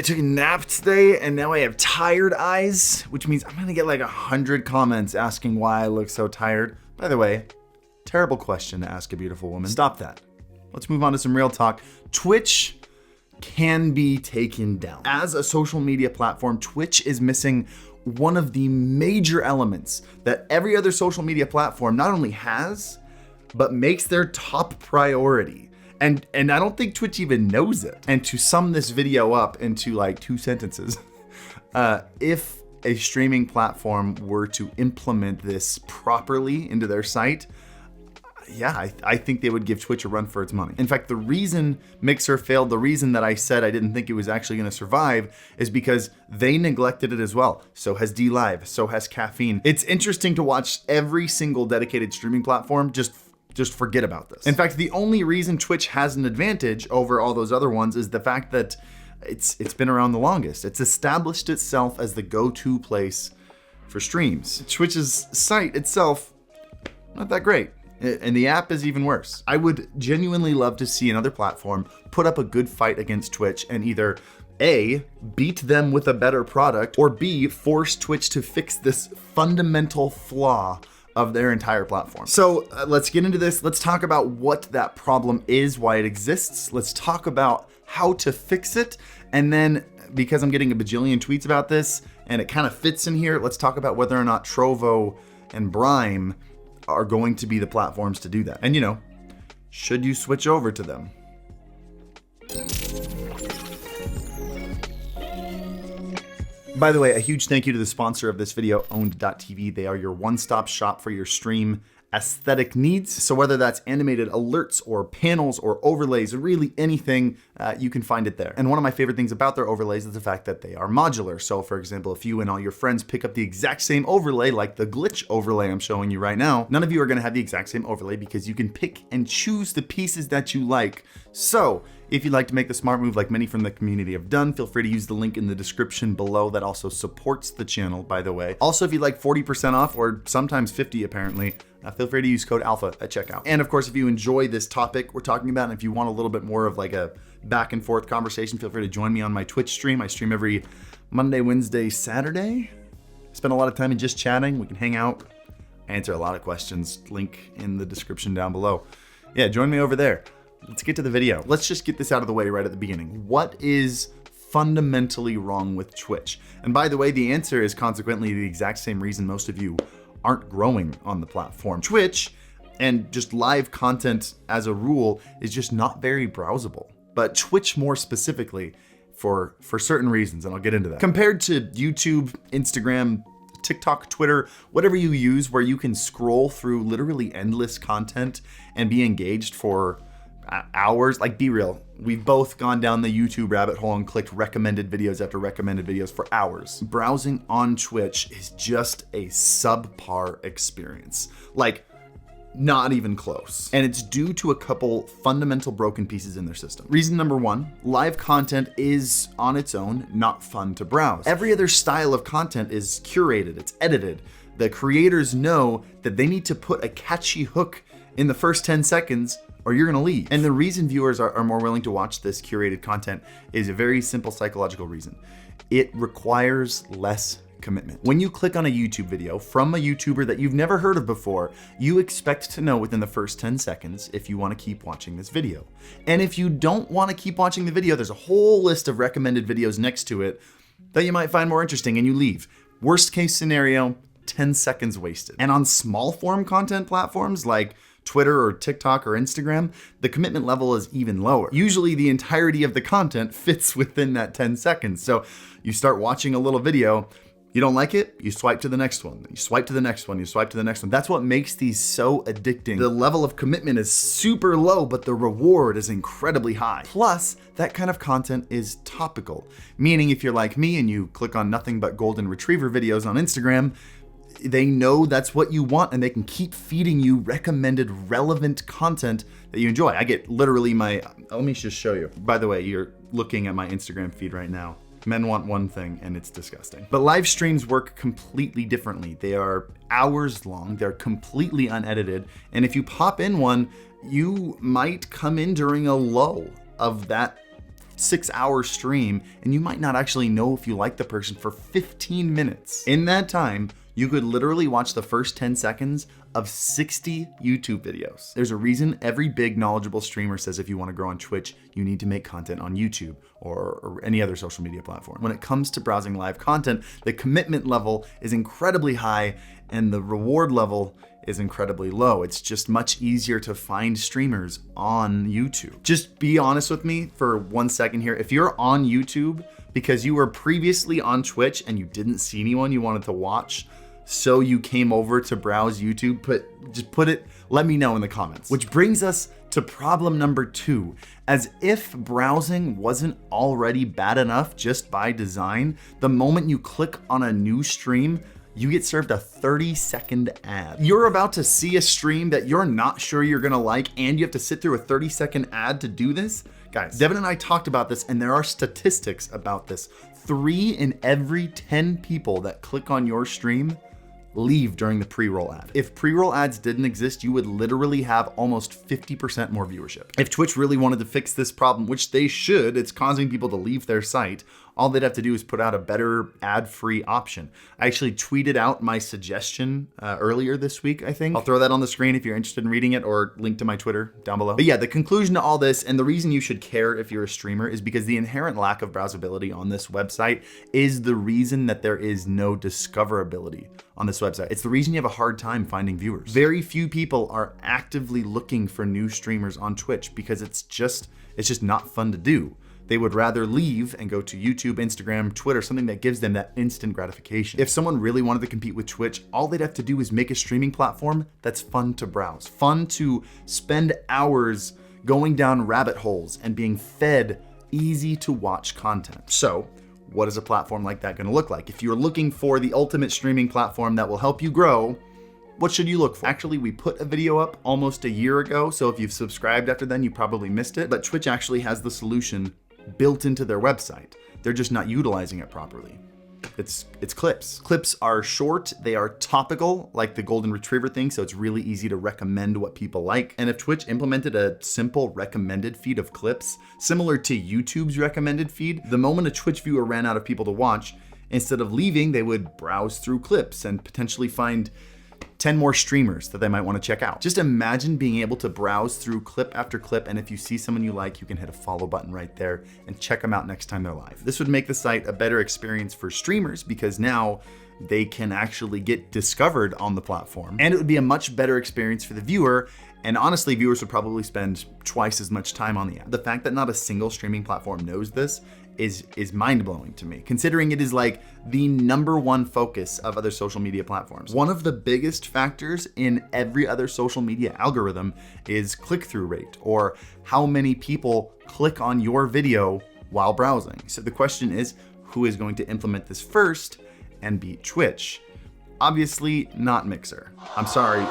took a nap today and now I have tired eyes, which means I'm gonna get like 100 comments asking why I look so tired. By the way, terrible question to ask a beautiful woman. Stop that. Let's move on to some real talk. Twitch can be taken down. As a social media platform, Twitch is missing one of the major elements that every other social media platform not only has, but makes their top priority. And I don't think Twitch even knows it. And to sum this video up into like 2 sentences, if a streaming platform were to implement this properly into their site, yeah, I think they would give Twitch a run for its money. In fact, the reason Mixer failed, the reason that I said I didn't think it was actually gonna survive is because they neglected it as well. So has DLive, so has Caffeine. It's interesting to watch every single dedicated streaming platform just forget about this. In fact, the only reason Twitch has an advantage over all those other ones is the fact that it's been around the longest. It's established itself as the go-to place for streams. Twitch's site itself, not that great. And the app is even worse. I would genuinely love to see another platform put up a good fight against Twitch and either A, beat them with a better product, or B, force Twitch to fix this fundamental flaw of their entire platform. So let's get into this. Let's talk about what that problem is, why it exists. Let's talk about how to fix it. And then, because I'm getting a bajillion tweets about this and it kind of fits in here, let's talk about whether or not Trovo and Brime are going to be the platforms to do that. And should you switch over to them? By the way, a huge thank you to the sponsor of this video, Owned.tv. They are your one-stop shop for your stream aesthetic needs. So whether that's animated alerts or panels or overlays, or really anything, you can find it there. And one of my favorite things about their overlays is the fact that they are modular. So for example, if you and all your friends pick up the exact same overlay, like the glitch overlay I'm showing you right now, none of you are gonna have the exact same overlay because you can pick and choose the pieces that you like. So if you'd like to make the smart move like many from the community have done, feel free to use the link in the description below. That also supports the channel, by the way. Also, if you'd like 40% off, or sometimes 50 apparently, feel free to use code alpha at checkout. And of course, if you enjoy this topic we're talking about, and if you want a little bit more of like a back and forth conversation, feel free to join me on my Twitch stream. I stream every Monday, Wednesday, Saturday. Spend a lot of time in just chatting. We can hang out, answer a lot of questions. Link in the description down below. Yeah, join me over there. Let's get to the video. Let's just get this out of the way right at the beginning. What is fundamentally wrong with Twitch? And by the way, the answer is consequently the exact same reason most of you aren't growing on the platform. Twitch and just live content as a rule is just not very browsable. But Twitch more specifically for certain reasons, and I'll get into that. Compared to YouTube, Instagram, TikTok, Twitter, whatever you use where you can scroll through literally endless content and be engaged for hours, like be real. We've both gone down the YouTube rabbit hole and clicked recommended videos after recommended videos for hours. Browsing on Twitch is just a subpar experience. Like, not even close. And it's due to a couple fundamental broken pieces in their system. Reason number 1, live content is on its own not fun to browse. Every other style of content is curated, it's edited. The creators know that they need to put a catchy hook in the first 10 seconds or you're gonna leave. And the reason viewers are more willing to watch this curated content is a very simple psychological reason. It requires less commitment. When you click on a YouTube video from a YouTuber that you've never heard of before, you expect to know within the first 10 seconds if you want to keep watching this video. And if you don't want to keep watching the video, there's a whole list of recommended videos next to it that you might find more interesting and you leave. Worst case scenario, 10 seconds wasted. And on small form content platforms like Twitter or TikTok or Instagram, the commitment level is even lower. Usually the entirety of the content fits within that 10 seconds. So you start watching a little video, you don't like it, you swipe to the next one, you swipe to the next one, you swipe to the next one. That's what makes these so addicting. The level of commitment is super low, but the reward is incredibly high. Plus, that kind of content is topical, meaning if you're like me and you click on nothing but golden retriever videos on Instagram, they know that's what you want and they can keep feeding you recommended relevant content that you enjoy. I get literally let me just show you. By the way, you're looking at my Instagram feed right now. Men want one thing and it's disgusting. But live streams work completely differently. They are hours long, they're completely unedited. And if you pop in one, you might come in during a lull of that 6-hour stream, and you might not actually know if you like the person for 15 minutes. In that time, you could literally watch the first 10 seconds of 60 YouTube videos. There's a reason every big knowledgeable streamer says if you want to grow on Twitch, you need to make content on YouTube or any other social media platform. When it comes to browsing live content, the commitment level is incredibly high and the reward level is incredibly low. It's just much easier to find streamers on YouTube. Just be honest with me for 1 second here. If you're on YouTube because you were previously on Twitch and you didn't see anyone you wanted to watch, so you came over to browse YouTube, let me know in the comments. Which brings us to problem number 2. As if browsing wasn't already bad enough just by design, the moment you click on a new stream, you get served a 30-second ad. You're about to see a stream that you're not sure you're gonna like, and you have to sit through a 30-second ad to do this? Guys, Devin and I talked about this, and there are statistics about this. 3 in every 10 people that click on your stream leave during the pre-roll ad. If pre-roll ads didn't exist, you would literally have almost 50% more viewership. If Twitch really wanted to fix this problem, which they should, it's causing people to leave their site, all they'd have to do is put out a better ad-free option. I actually tweeted out my suggestion earlier this week, I think. I'll throw that on the screen if you're interested in reading it, or link to my Twitter down below. But yeah, the conclusion to all this, and the reason you should care if you're a streamer, is because the inherent lack of browsability on this website is the reason that there is no discoverability on this website. It's the reason you have a hard time finding viewers. Very few people are actively looking for new streamers on Twitch because it's just not fun to do. They would rather leave and go to YouTube, Instagram, Twitter, something that gives them that instant gratification. If someone really wanted to compete with Twitch, all they'd have to do is make a streaming platform that's fun to browse, fun to spend hours going down rabbit holes and being fed easy to watch content. So, what is a platform like that gonna look like? If you're looking for the ultimate streaming platform that will help you grow, what should you look for? Actually, we put a video up almost a year ago, so if you've subscribed after then, you probably missed it, but Twitch actually has the solution built into their website. They're just not utilizing it properly. It's clips. Clips are short, they are topical, like the golden retriever thing, so it's really easy to recommend what people like. And if Twitch implemented a simple recommended feed of clips, similar to YouTube's recommended feed, the moment a Twitch viewer ran out of people to watch, instead of leaving, they would browse through clips and potentially find 10 more streamers that they might want to check out. Just imagine being able to browse through clip after clip, and if you see someone you like, you can hit a follow button right there and check them out next time they're live. This would make the site a better experience for streamers because now they can actually get discovered on the platform, and it would be a much better experience for the viewer. And honestly, viewers would probably spend twice as much time on the app. The fact that not a single streaming platform knows this is mind-blowing to me, considering it is like the #1 focus of other social media platforms. One of the biggest factors in every other social media algorithm is click-through rate, or how many people click on your video while browsing. So the question is, who is going to implement this first and beat Twitch? Obviously not Mixer. I'm sorry,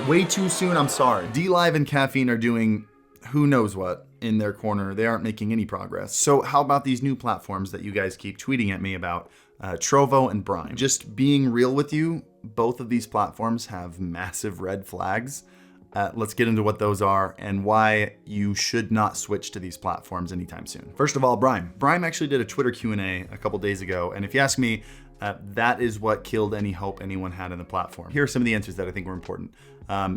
way too soon, I'm sorry. DLive and Caffeine are doing who knows what in their corner. They aren't making any progress. So how about these new platforms that you guys keep tweeting at me about, Trovo and Brime? Just being real with you, both of these platforms have massive red flags. Let's get into what those are and why you should not switch to these platforms anytime soon. First of all, Brime. Brime actually did a Twitter Q&A a couple days ago, and if you ask me, that is what killed any hope anyone had in the platform. Here are some of the answers that I think were important.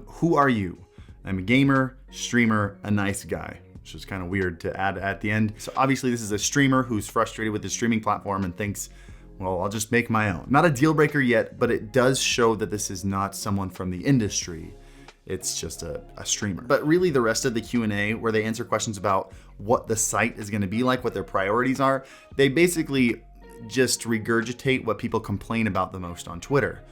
Who are you? I'm a gamer, streamer, a nice guy, which is kind of weird to add at the end. So obviously this is a streamer who's frustrated with the streaming platform and thinks, well, I'll just make my own. Not a deal breaker yet, but it does show that this is not someone from the industry. It's just a streamer. But really the rest of the Q&A, where they answer questions about what the site is gonna be like, what their priorities are, they basically just regurgitate what people complain about the most on Twitter.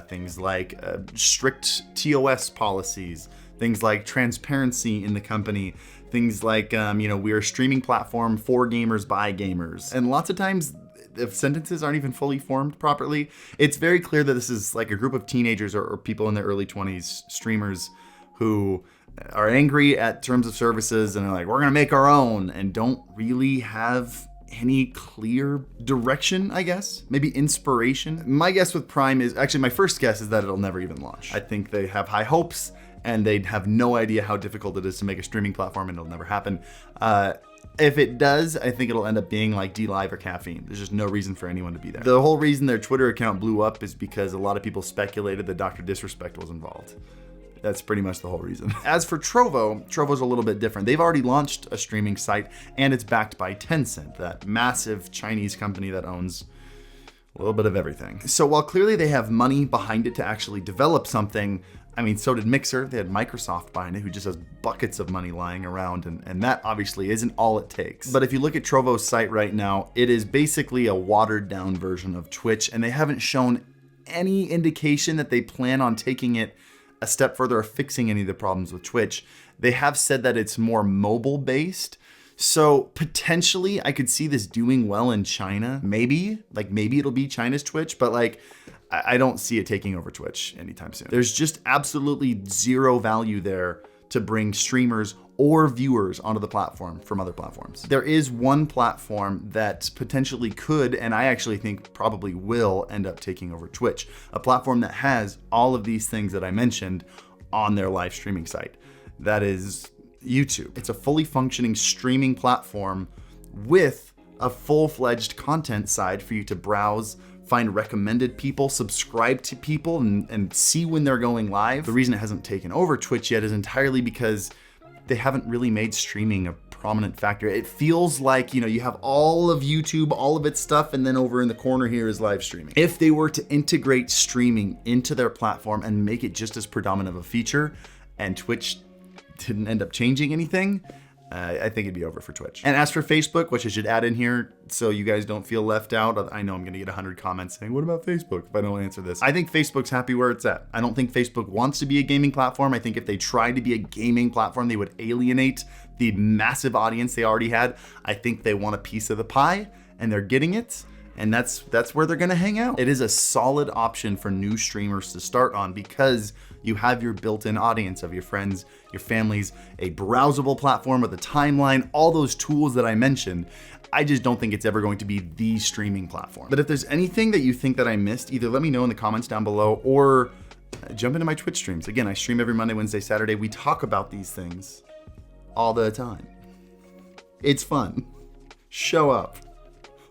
Things like strict TOS policies, things like transparency in the company, things like, we're a streaming platform for gamers by gamers. And lots of times, if sentences aren't even fully formed properly, it's very clear that this is like a group of teenagers or people in their early 20s, streamers who are angry at terms of services and are like, we're gonna make our own, and don't really have any clear direction, I guess, maybe inspiration. My guess with Prime is, actually my first guess is that it'll never even launch. I think they have high hopes and they'd have no idea how difficult it is to make a streaming platform, and it'll never happen. If it does, I think it'll end up being like DLive or Caffeine. There's just no reason for anyone to be there. The whole reason their Twitter account blew up is because a lot of people speculated that Dr. Disrespect was involved. That's pretty much the whole reason. As for Trovo, Trovo's a little bit different. They've already launched a streaming site, and it's backed by Tencent, that massive Chinese company that owns a little bit of everything. So while clearly they have money behind it to actually develop something, I mean, so did Mixer. They had Microsoft behind it, who just has buckets of money lying around, and that obviously isn't all it takes. But if you look at Trovo's site right now, it is basically a watered down version of Twitch, and they haven't shown any indication that they plan on taking it a step further or fixing any of the problems with Twitch. They have said that it's more mobile based. So potentially I could see this doing well in China. Maybe it'll be China's Twitch, but like, I don't see it taking over Twitch anytime soon. There's just absolutely zero value there to bring streamers or viewers onto the platform from other platforms. There is one platform that potentially could, and I actually think probably will, end up taking over Twitch. A platform that has all of these things that I mentioned on their live streaming site. That is YouTube. It's a fully functioning streaming platform with a full-fledged content side for you to browse, find recommended people, subscribe to people, and see when they're going live. The reason it hasn't taken over Twitch yet is entirely because they haven't really made streaming a prominent factor. It feels like, you have all of YouTube, all of its stuff, and then over in the corner here is live streaming. If they were to integrate streaming into their platform and make it just as predominant of a feature, and Twitch didn't end up changing anything, I think it'd be over for Twitch. And as for Facebook, which I should add in here so you guys don't feel left out, I know I'm gonna get 100 comments saying, what about Facebook, if I don't answer this? I think Facebook's happy where it's at. I don't think Facebook wants to be a gaming platform. I think if they tried to be a gaming platform, they would alienate the massive audience they already had. I think they want a piece of the pie, and they're getting it. And that's where they're gonna hang out. It is a solid option for new streamers to start on because you have your built-in audience of your friends, your families, a browsable platform with a timeline, all those tools that I mentioned. I just don't think it's ever going to be the streaming platform. But if there's anything that you think that I missed, either let me know in the comments down below or jump into my Twitch streams. Again, I stream every Monday, Wednesday, Saturday. We talk about these things all the time. It's fun. Show up.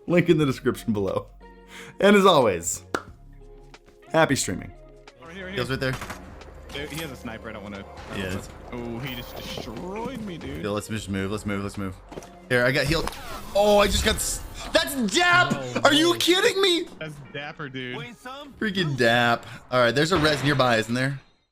Link in the description below. And as always, happy streaming. Right here. Feels right there. Dude, he has a sniper. I don't want to. Yeah. Oh, he just destroyed me, dude. Yo, let's just move. Let's move. Here, I got healed. Oh, I just got. That's Dap. Are you kidding me? That's dapper, dude. Freaking Dap. All right, there's a res nearby, isn't there?